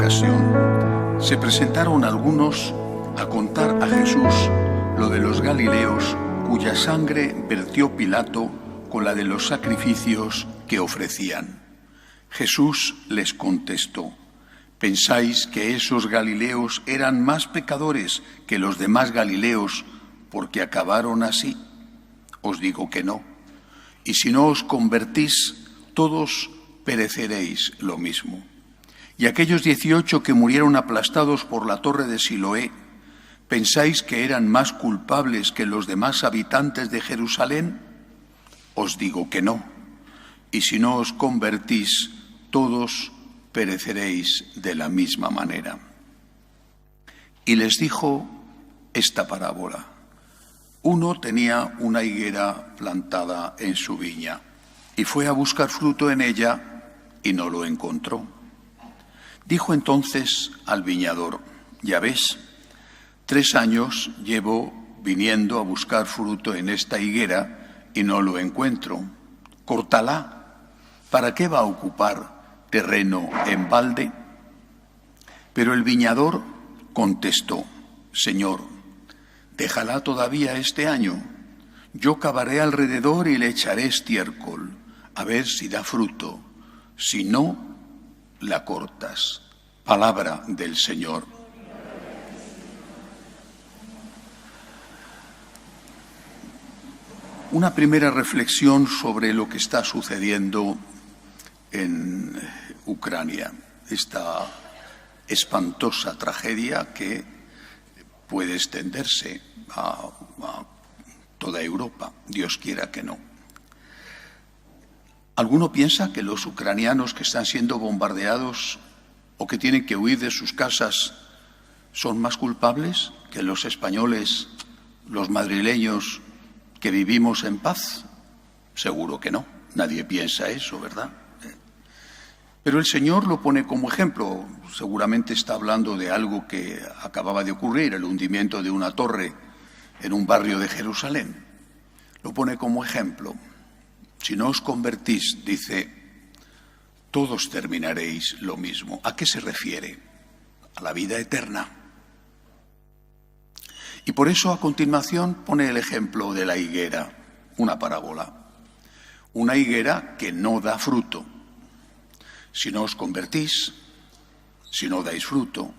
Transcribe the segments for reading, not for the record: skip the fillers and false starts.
ocasión se presentaron algunos a contar a Jesús lo de los Galileos cuya sangre vertió Pilato con la de los sacrificios que ofrecían. Jesús les contestó: ¿pensáis que esos Galileos eran más pecadores que los demás Galileos porque acabaron así? Os digo que no. Y si no os convertís, todos pereceréis lo mismo. Y aquellos 18 que murieron aplastados por la torre de Siloé, ¿pensáis que eran más culpables que los demás habitantes de Jerusalén? Os digo que no. Y si no os convertís, todos pereceréis de la misma manera. Y les dijo esta parábola. Uno tenía una higuera plantada en su viña y fue a buscar fruto en ella y no lo encontró. Dijo entonces al viñador: ya ves, 3 años llevo viniendo a buscar fruto en esta higuera y no lo encuentro. Córtala. ¿Para qué va a ocupar terreno en balde? Pero el viñador contestó: Señor, déjala todavía este año. Yo cavaré alrededor y le echaré estiércol, a ver si da fruto. Si no, la cortas. Palabra del Señor. Una primera reflexión sobre lo que está sucediendo en Ucrania, esta espantosa tragedia que puede extenderse a toda Europa, Dios quiera que no. ¿Alguno piensa que los ucranianos que están siendo bombardeados o que tienen que huir de sus casas son más culpables que los españoles, los madrileños que vivimos en paz? Seguro que no, nadie piensa eso, ¿verdad? Pero el Señor lo pone como ejemplo. Seguramente está hablando de algo que acababa de ocurrir, el hundimiento de una torre en un barrio de Jerusalén. Lo pone como ejemplo. Si no os convertís, dice, todos terminaréis lo mismo. ¿A qué se refiere? A la vida eterna. Y por eso a continuación pone el ejemplo de la higuera, una parábola. Una higuera que no da fruto. Si no os convertís, si no dais fruto,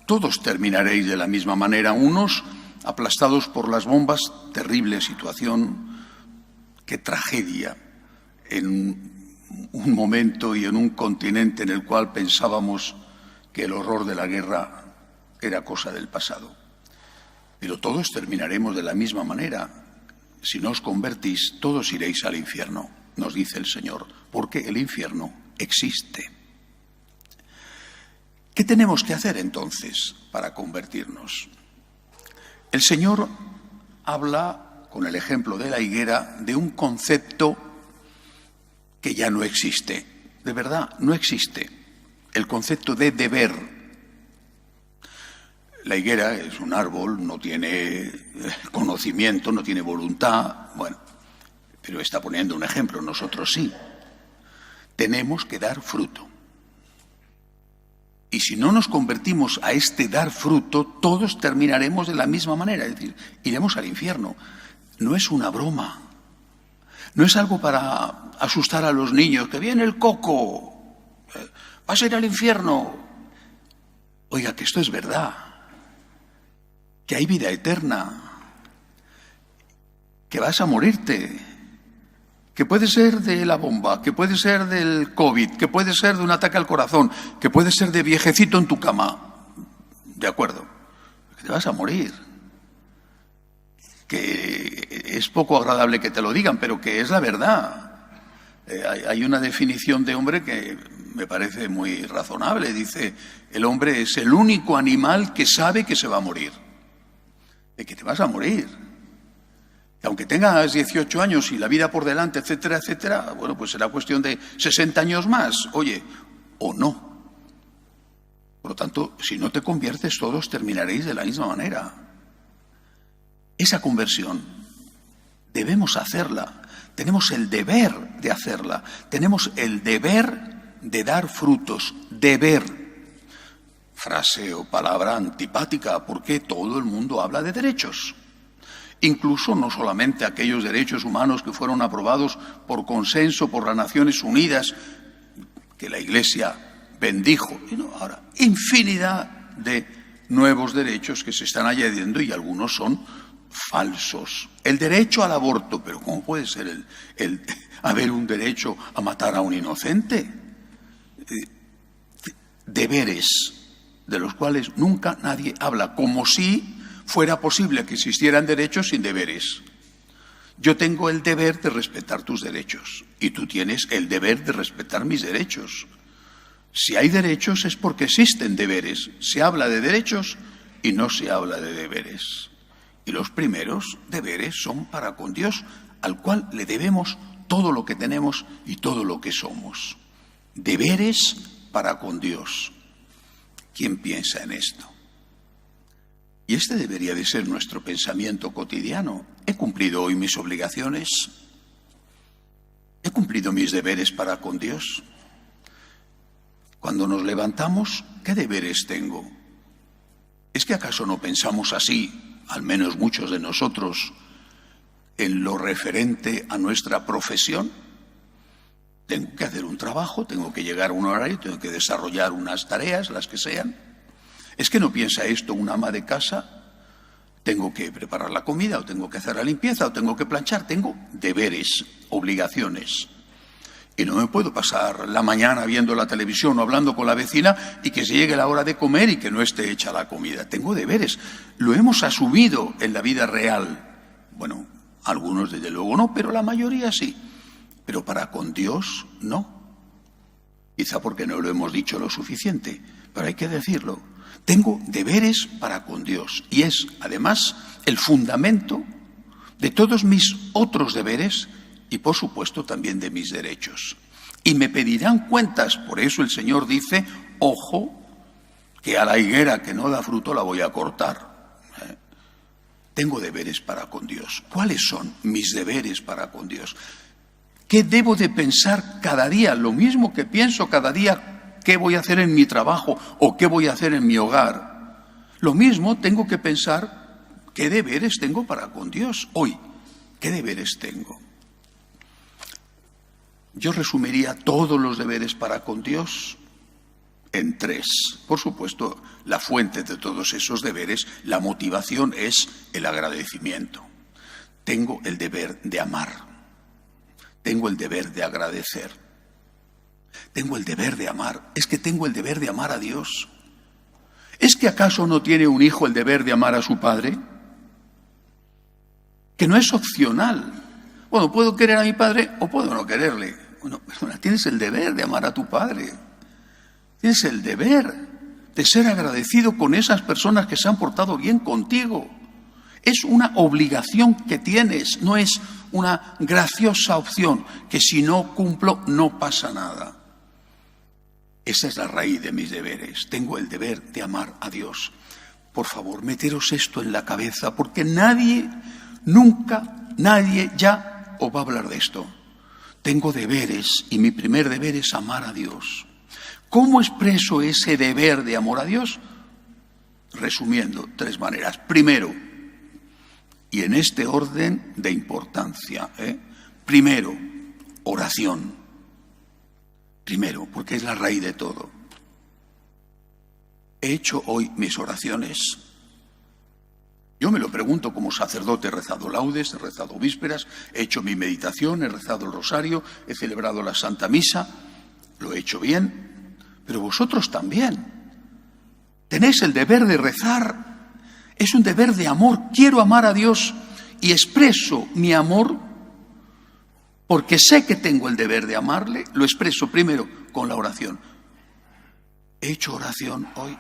todos terminaréis de la misma manera, unos aplastados por las bombas, terrible situación, qué tragedia, en un momento y en un continente en el cual pensábamos que el horror de la guerra era cosa del pasado. Pero todos terminaremos de la misma manera. Si no os convertís, todos iréis al infierno, nos dice el Señor, porque el infierno existe. ¿Qué tenemos que hacer entonces para convertirnos? El Señor habla, con el ejemplo de la higuera, de un concepto que ya no existe. De verdad, no existe. El concepto de deber. La higuera es un árbol, no tiene conocimiento, no tiene voluntad. Bueno, pero está poniendo un ejemplo, nosotros sí. Tenemos que dar fruto. Y si no nos convertimos a este dar fruto, todos terminaremos de la misma manera, es decir, iremos al infierno. No es una broma, no es algo para asustar a los niños, que viene el coco, vas a ir al infierno. Oiga, que esto es verdad, que hay vida eterna, que vas a morirte, que puede ser de la bomba, que puede ser del COVID, que puede ser de un ataque al corazón, que puede ser de viejecito en tu cama. De acuerdo, que te vas a morir. Que es poco agradable que te lo digan, pero que es la verdad. Hay una definición de hombre que me parece muy razonable. Dice, el hombre es el único animal que sabe que se va a morir. De que te vas a morir. Aunque tengas 18 años y la vida por delante, etcétera, etcétera, bueno, pues será cuestión de 60 años más, oye, o no. Por lo tanto, si no te conviertes, todos terminaréis de la misma manera. Esa conversión debemos hacerla, tenemos el deber de hacerla, tenemos el deber de dar frutos, deber. frase o palabra antipática, porque todo el mundo habla de derechos. Incluso no solamente aquellos derechos humanos que fueron aprobados por consenso por las Naciones Unidas, que la Iglesia bendijo, sino ahora infinidad de nuevos derechos que se están añadiendo y algunos son falsos. El derecho al aborto, pero ¿cómo puede ser el haber un derecho a matar a un inocente? Deberes de los cuales nunca nadie habla, como si fuera posible que existieran derechos sin deberes. Yo tengo el deber de respetar tus derechos y tú tienes el deber de respetar mis derechos. Si hay derechos es porque existen deberes. Se habla de derechos y no se habla de deberes. Y los primeros deberes son para con Dios, al cual le debemos todo lo que tenemos y todo lo que somos. Deberes para con Dios. ¿Quién piensa en esto? Y este debería de ser nuestro pensamiento cotidiano. ¿He cumplido hoy mis obligaciones? ¿He cumplido mis deberes para con Dios? Cuando nos levantamos, ¿qué deberes tengo? ¿Es que acaso no pensamos así, al menos muchos de nosotros, en lo referente a nuestra profesión? Tengo que hacer un trabajo, tengo que llegar a un horario, tengo que desarrollar unas tareas, las que sean. ¿Es que no piensa esto un ama de casa? Tengo que preparar la comida, o tengo que hacer la limpieza, o tengo que planchar. Tengo deberes, obligaciones. Y no me puedo pasar la mañana viendo la televisión o hablando con la vecina y que se llegue la hora de comer y que no esté hecha la comida. Tengo deberes. Lo hemos asumido en la vida real. Bueno, algunos desde luego no, pero la mayoría sí. Pero para con Dios no. Quizá porque no lo hemos dicho lo suficiente, pero hay que decirlo. Tengo deberes para con Dios y es, además, el fundamento de todos mis otros deberes y, por supuesto, también de mis derechos. Y me pedirán cuentas, por eso el Señor dice, ojo, que a la higuera que no da fruto la voy a cortar. Tengo deberes para con Dios. ¿Cuáles son mis deberes para con Dios? ¿Qué debo de pensar cada día? Lo mismo que pienso cada día, ¿qué voy a hacer en mi trabajo o qué voy a hacer en mi hogar? Lo mismo tengo que pensar, ¿qué deberes tengo para con Dios hoy? ¿Qué deberes tengo? Yo resumiría todos los deberes para con Dios en 3. Por supuesto, la fuente de todos esos deberes, la motivación es el agradecimiento. Tengo el deber de amar. Tengo el deber de agradecer. Tengo el deber de amar. Es que tengo el deber de amar a Dios. ¿Es que acaso no tiene un hijo el deber de amar a su padre? Que no es opcional. Bueno, puedo querer a mi padre o puedo no quererle. Bueno, perdona, tienes el deber de amar a tu padre. Tienes el deber de ser agradecido con esas personas que se han portado bien contigo. Es una obligación que tienes, no es una graciosa opción, que si no cumplo no pasa nada. Esa es la raíz de mis deberes. Tengo el deber de amar a Dios. Por favor, meteros esto en la cabeza, porque nadie, nunca, nadie ya os va a hablar de esto. Tengo deberes y mi primer deber es amar a Dios. ¿Cómo expreso ese deber de amor a Dios? Resumiendo, 3 maneras. Primero, y en este orden de importancia, primero, oración. Primero, porque es la raíz de todo. ¿He hecho hoy mis oraciones? Yo me lo pregunto como sacerdote, he rezado laudes, he rezado vísperas, he hecho mi meditación, he rezado el rosario, he celebrado la Santa Misa, lo he hecho bien, pero vosotros también. Tenéis el deber de rezar. Es un deber de amor. Quiero amar a Dios y expreso mi amor porque sé que tengo el deber de amarle. Lo expreso primero con la oración. He hecho oración hoy.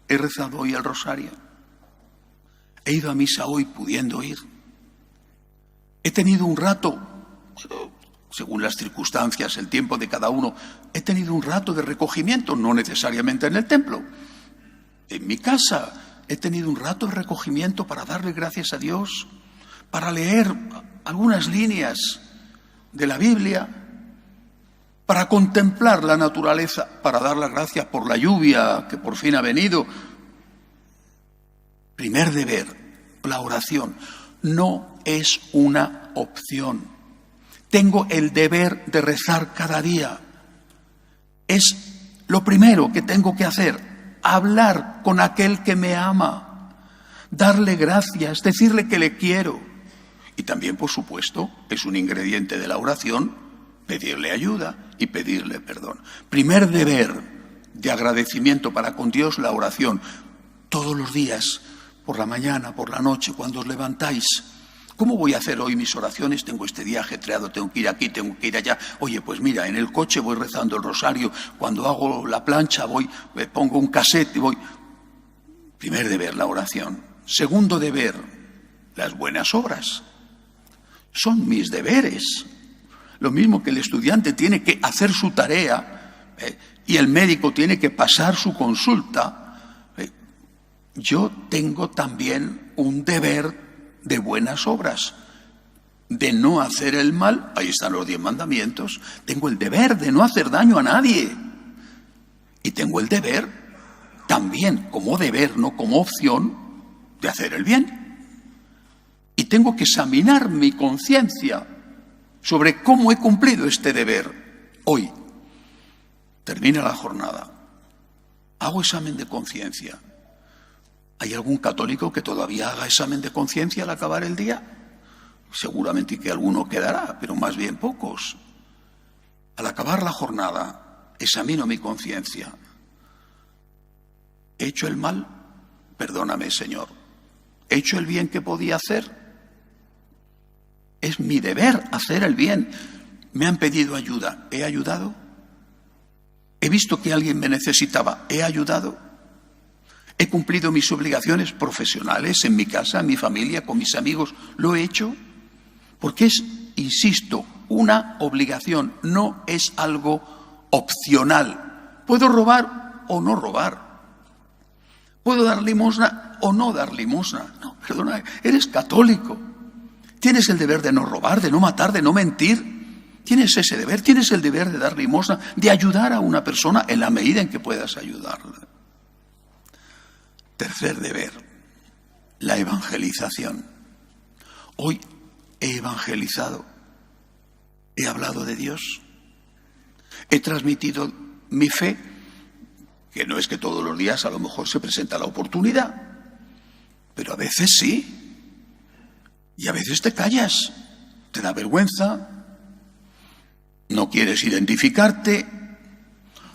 He rezado hoy el rosario. He ido a misa hoy pudiendo ir. He tenido un rato, según las circunstancias, el tiempo de cada uno, he tenido un rato de recogimiento, no necesariamente en el templo, en mi casa. He tenido un rato de recogimiento para darle gracias a Dios, para leer algunas líneas de la Biblia. para contemplar la naturaleza, para dar las gracias por la lluvia que por fin ha venido. Primer deber, la oración. No es una opción. Tengo el deber de rezar cada día. Es lo primero que tengo que hacer, hablar con aquel que me ama, darle gracias, decirle que le quiero. Y también, por supuesto, es un ingrediente de la oración, pedirle ayuda y pedirle perdón. Primer deber de agradecimiento para con Dios, la oración. Todos los días, por la mañana, por la noche, cuando os levantáis. ¿Cómo voy a hacer hoy mis oraciones? Tengo este día ajetreado, tengo que ir aquí, tengo que ir allá. Oye, pues mira, en el coche voy rezando el rosario, cuando hago la plancha me pongo un cassette y voy. Primer deber, la oración. Segundo deber, las buenas obras. Son mis deberes. Lo mismo que el estudiante tiene que hacer su tarea y el médico tiene que pasar su consulta. Yo tengo también un deber de buenas obras, de no hacer el mal. Ahí están los 10 mandamientos. Tengo el deber de no hacer daño a nadie. Y tengo el deber también, como deber, no como opción, de hacer el bien. Y tengo que examinar mi conciencia sobre cómo he cumplido este deber. Hoy termina la jornada. Hago examen de conciencia. ¿Hay algún católico que todavía haga examen de conciencia al acabar el día? Seguramente que alguno quedará, pero más bien pocos. Al acabar la jornada, examino mi conciencia. ¿He hecho el mal? Perdóname, Señor. ¿He hecho el bien que podía hacer? Es mi deber hacer el bien. Me han pedido ayuda. ¿He ayudado? ¿He visto que alguien me necesitaba? ¿He ayudado? ¿He cumplido mis obligaciones profesionales en mi casa, en mi familia, con mis amigos? ¿Lo he hecho? Porque es, insisto, una obligación, no es algo opcional. ¿Puedo robar o no robar? ¿Puedo dar limosna o no dar limosna? No, perdona, eres católico. Tienes el deber de no robar, de no matar, de no mentir. Tienes ese deber, tienes el deber de dar limosna, de ayudar a una persona en la medida en que puedas ayudarla. Tercer deber, la evangelización. Hoy he evangelizado, he hablado de Dios, he transmitido mi fe, que no es que todos los días a lo mejor se presenta la oportunidad, pero a veces sí, y a veces te callas, te da vergüenza, no quieres identificarte,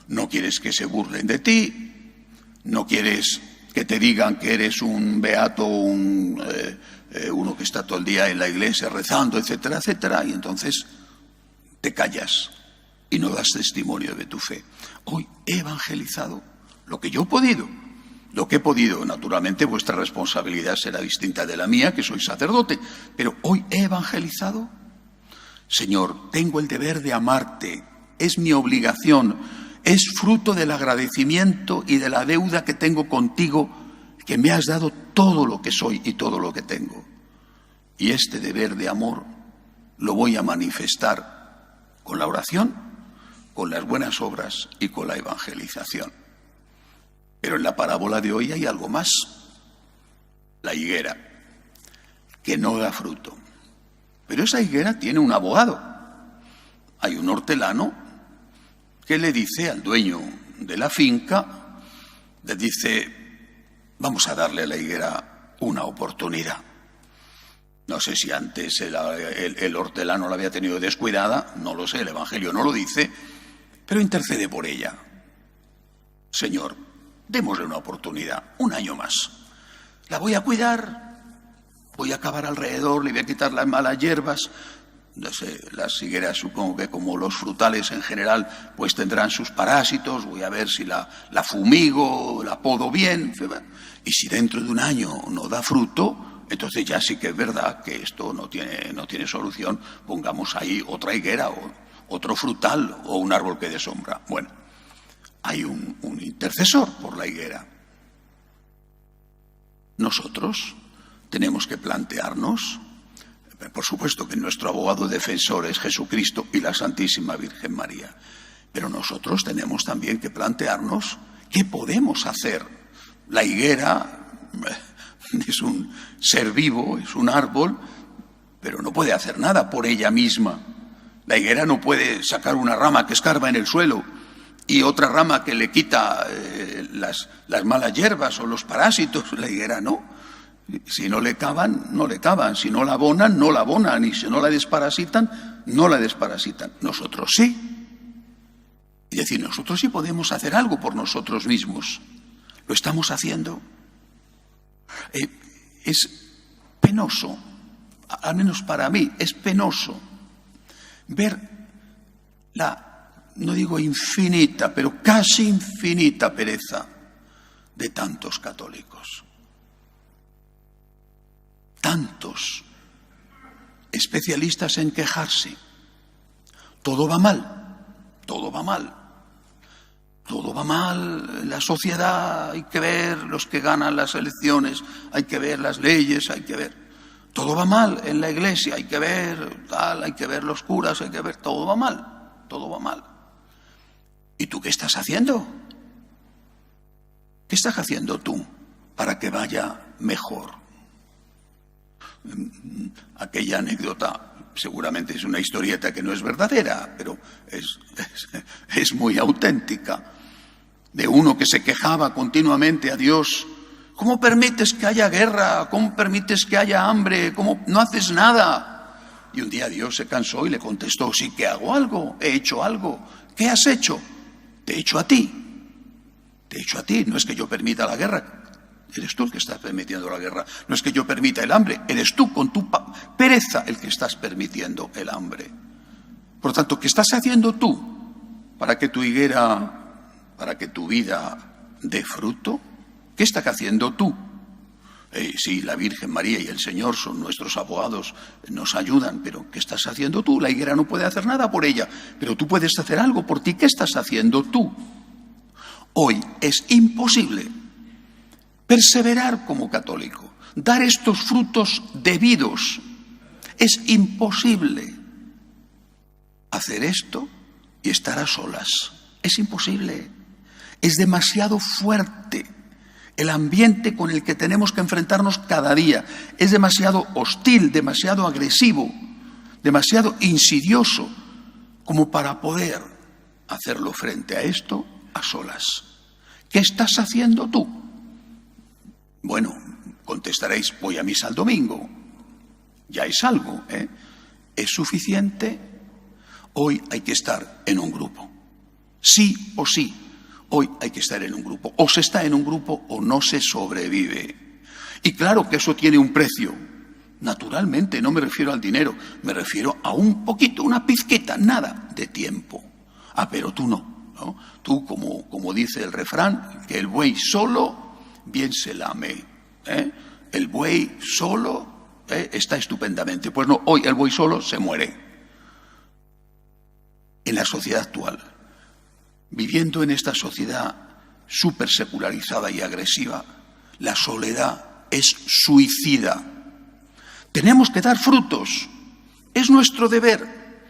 no quieres que se burlen de ti, no quieres que te digan que eres un beato, uno que está todo el día en la iglesia rezando, etcétera, etcétera, y entonces te callas y no das testimonio de tu fe. Hoy he evangelizado lo que yo he podido, lo que he podido. Naturalmente vuestra responsabilidad será distinta de la mía, que soy sacerdote, pero hoy he evangelizado. Señor, tengo el deber de amarte, es mi obligación. Es fruto del agradecimiento y de la deuda que tengo contigo, que me has dado todo lo que soy y todo lo que tengo. Y este deber de amor lo voy a manifestar con la oración, con las buenas obras y con la evangelización. Pero en la parábola de hoy hay algo más. La higuera, que no da fruto. Pero esa higuera tiene un abogado. Hay un hortelano que le dice al dueño de la finca, le dice, vamos a darle a la higuera una oportunidad. No sé si antes el hortelano la había tenido descuidada, no lo sé, el Evangelio no lo dice, pero intercede por ella. Señor, démosle una oportunidad, un año más. La voy a cuidar, voy a cavar alrededor, le voy a quitar las malas hierbas. No sé, las higueras supongo que como los frutales en general pues tendrán sus parásitos, voy a ver si la fumigo, la podo bien, y si dentro de un año no da fruto, entonces ya sí que es verdad que esto no tiene solución, pongamos ahí otra higuera o otro frutal o un árbol que dé sombra. Bueno, hay un intercesor por la higuera. Nosotros tenemos que plantearnos, Por supuesto que nuestro abogado defensor es Jesucristo y la Santísima Virgen María. Pero nosotros tenemos también que plantearnos qué podemos hacer. La higuera es un ser vivo, es un árbol, pero no puede hacer nada por ella misma. La higuera no puede sacar una rama que escarba en el suelo y otra rama que le quita las malas hierbas o los parásitos. La higuera no. Si no le cavan, no le cavan. Si no la abonan, no la abonan. Y si no la desparasitan, no la desparasitan. Nosotros sí. Es decir, nosotros sí podemos hacer algo por nosotros mismos. ¿Lo estamos haciendo? Es penoso, al menos para mí, es penoso ver no digo infinita, pero casi infinita pereza de tantos católicos. Tantos especialistas en quejarse. Todo va mal, todo va mal. Todo va mal en la sociedad, hay que ver los que ganan las elecciones, hay que ver las leyes, hay que ver. Todo va mal en la iglesia, hay que ver tal, hay que ver los curas, hay que ver, todo va mal, todo va mal. ¿Y tú qué estás haciendo? ¿Qué estás haciendo tú para que vaya mejor? Aquella anécdota seguramente es una historieta que no es verdadera, pero es muy auténtica, de uno que se quejaba continuamente a Dios. ¿Cómo permites que haya guerra? ¿Cómo permites que haya hambre? ¿Cómo no haces nada? Y un día Dios se cansó y le contestó: sí que hago algo, he hecho algo. ¿Qué has hecho? Te he hecho a ti. Te he hecho a ti. No es que yo permita la guerra, eres tú el que estás permitiendo la guerra. No es que yo permita el hambre, eres tú con tu pereza el que estás permitiendo el hambre. Por lo tanto, ¿qué estás haciendo tú para que tu higuera, para que tu vida dé fruto? ¿Qué estás haciendo tú? Sí, la Virgen María y el Señor son nuestros abogados, nos ayudan, pero ¿qué estás haciendo tú? La higuera no puede hacer nada por ella, pero tú puedes hacer algo por ti. ¿Qué estás haciendo tú? Hoy es imposible perseverar como católico, dar estos frutos debidos. Es imposible hacer esto y estar a solas. Es imposible. Es demasiado fuerte el ambiente con el que tenemos que enfrentarnos cada día. Es demasiado hostil, demasiado agresivo, demasiado insidioso como para poder hacerlo frente a esto a solas. ¿Qué estás haciendo tú? Bueno, contestaréis: voy a misa el domingo. Ya es algo, ¿eh? ¿Es suficiente? Hoy hay que estar en un grupo. Sí o sí. Hoy hay que estar en un grupo. O se está en un grupo o no se sobrevive. Y claro que eso tiene un precio. Naturalmente, no me refiero al dinero, me refiero a un poquito, una pizquita, nada de tiempo. Ah, pero tú no. Tú, como dice el refrán, que el buey solo bien se lame. El buey solo está estupendamente. Pues no, hoy el buey solo se muere. En la sociedad actual, viviendo en esta sociedad súper secularizada y agresiva, la soledad es suicida. Tenemos que dar frutos, es nuestro deber,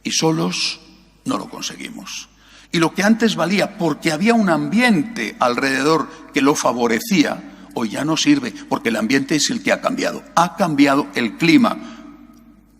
y solos no lo conseguimos. Y lo que antes valía porque había un ambiente alrededor que lo favorecía, hoy ya no sirve, porque el ambiente es el que ha cambiado. Ha cambiado el clima.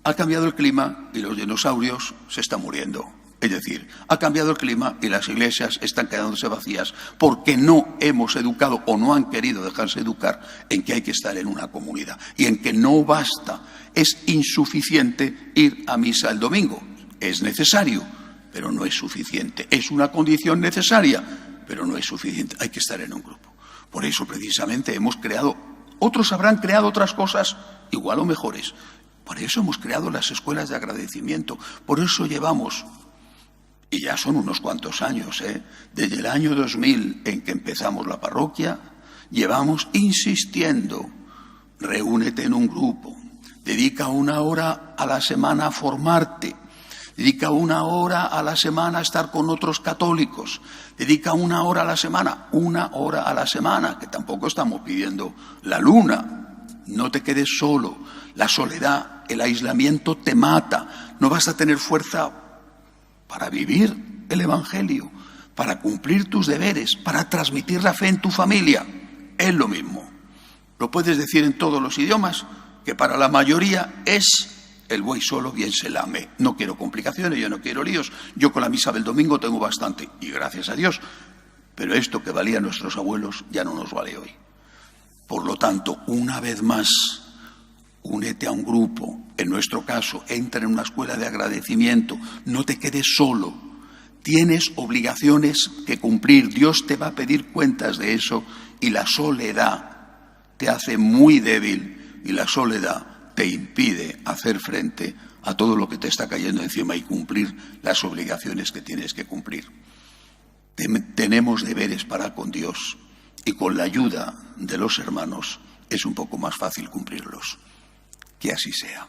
Ha cambiado el clima y los dinosaurios se están muriendo. Es decir, ha cambiado el clima y las iglesias están quedándose vacías porque no hemos educado o no han querido dejarse educar en que hay que estar en una comunidad y en que no basta, es insuficiente ir a misa el domingo. Es necesario, pero no es suficiente. Es una condición necesaria, pero no es suficiente. Hay que estar en un grupo. Por eso, precisamente, hemos creado, otros habrán creado otras cosas igual o mejores. Por eso hemos creado las escuelas de agradecimiento. Por eso llevamos, y ya son unos cuantos años, desde el año 2000 en que empezamos la parroquia, llevamos insistiendo: reúnete en un grupo, dedica 1 hora a la semana a formarte, dedica 1 hora a la semana a estar con otros católicos, dedica 1 hora a la semana, 1 hora a la semana, que tampoco estamos pidiendo la luna. No te quedes solo. La soledad el aislamiento te mata, no vas a tener fuerza para vivir el Evangelio, para cumplir tus deberes, para transmitir la fe en tu familia. Es lo mismo. Lo puedes decir en todos los idiomas, que para la mayoría es el buey solo bien se lame. No quiero complicaciones, yo no quiero líos. Yo con la misa del domingo tengo bastante, y gracias a Dios. Pero esto que valía a nuestros abuelos ya no nos vale hoy. Por lo tanto, una vez más, únete a un grupo. En nuestro caso, entra en una escuela de agradecimiento. No te quedes solo. Tienes obligaciones que cumplir. Dios te va a pedir cuentas de eso, y la soledad te hace muy débil, y la soledad te impide hacer frente a todo lo que te está cayendo encima y cumplir las obligaciones que tienes que cumplir. Tenemos deberes para con Dios, y con la ayuda de los hermanos es un poco más fácil cumplirlos. Que así sea.